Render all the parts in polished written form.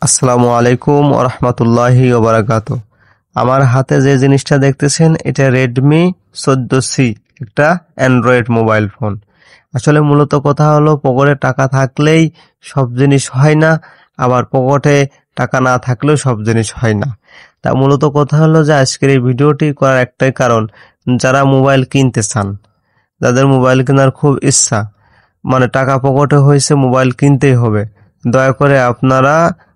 আসসালামু আলাইকুম ওয়া রাহমাতুল্লাহি ওয়া বারাকাতুহু। আমার হাতে যে জিনিসটা দেখতেছেন এটা Redmi 14C, একটা অ্যান্ড্রয়েড মোবাইল ফোন। আসলে মূলত কথা হলো পকেটে টাকা থাকলেই সব জিনিস হয় না, আবার পকেটে টাকা না থাকলেও সব জিনিস হয় না। তা মূলত কথা হলো যে আজকের এই ভিডিওটি করার একটাই কারণ, যারা মোবাইল কিনতে চান, যাদের মোবাইল কেনার খুব ইচ্ছা, মানে টাকা পকেটে হয়েছে মোবাইল কিনতেই হবে, দয়া করে আপনারা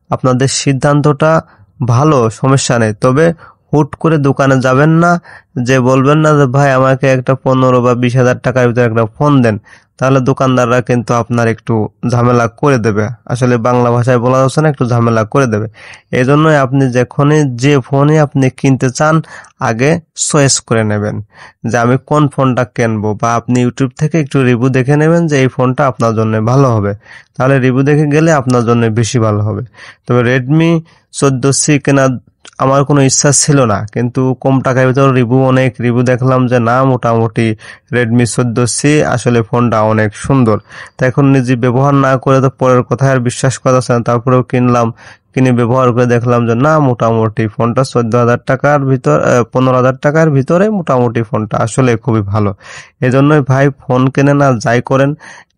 আপনাদের সিদ্ধান্তটা ভালো, সমস্যা নেই, তবে হুট করে দোকানে যাবেন না, যে বলবেন না যে ভাই আমাকে একটা 15 বা 20,000 টাকার ভিতরে একটা ফোন দেন, তাহলে দোকানদাররা কিন্তু আপনার একটু ঝামেলা করে দেবে। আসলে বাংলা ভাষায় বলা যাচ্ছে না, একটু ঝামেলা করে দেবে। এই জন্যই আপনি যখনই যে ফোনই আপনি কিনতে চান আগে চয়েস করে নেবেন যে আমি কোন ফোনটা কিনবো, বা আপনি ইউটিউব থেকে একটু রিভিউ দেখে নেবেন যে এই ফোনটা আপনার জন্য ভালো হবে, তাহলে রিভিউ দেখে গেলে আপনার জন্য বেশি ভালো হবে। তবে Redmi 14C কেনার আমার কোনো ইচ্ছা ছিল না, কিন্তু কম টাকার ভিতরে অনেক রিভিউ দেখলাম যে না, মোটামুটি Redmi 14C আসলে ফোনটা অনেক সুন্দর। তা এখন নিজে ব্যবহার না করে তো পরের কথা আর বিশ্বাস করা যাচ্ছে না, তারপরেও কিনলাম, কিনে ব্যবহার করে দেখলাম যে না, মোটামুটি ফোনটা 14,000 টাকার ভিতর 15,000 টাকার ভিতরে মোটামুটি ফোনটা আসলে খুবই ভালো। এজন্যই ভাই ফোন কেনেন আর যাই করেন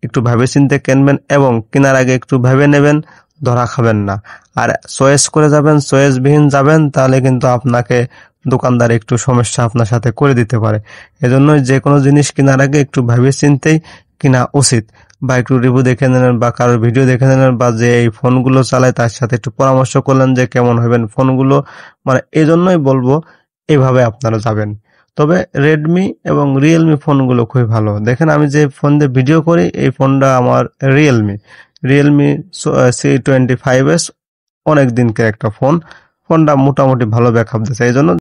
একটু ভেবে চিন্তে কিনবেন, এবং কেনার আগে একটু ভেবে নেবেন, ধরা খাবেন না। আর চয়েস করে যাবেন, চয়েসবিহীন যাবেন, তাহলে কিন্তু আপনাকে দোকানদার একটু সমস্যা আপনার সাথে করে দিতে পারে। এজন্যই যে কোনো জিনিস কেনার আগে একটু ভেবে চিন্তেই কিনা উচিত, বা একটু রিভিউ দেখে নেন, বা কারোর ভিডিও দেখে নেন, বা যে এই ফোনগুলো চালায় তার সাথে একটু পরামর্শ করলেন যে কেমন হবেন ফোনগুলো। মানে এই জন্যই বলবো এইভাবে আপনারা যাবেন। তবে রেডমি এবং রিয়েলমি ফোনগুলো খুবই ভালো। দেখেন আমি যে ফোন দিয়ে ভিডিও করি এই ফোনটা আমার রিয়েলমি C25s, অনেক দিনকার একটা ফোন। ফোনটা মোটামুটি ভালো ব্যাকআপ দিচ্ছে, এই জন্য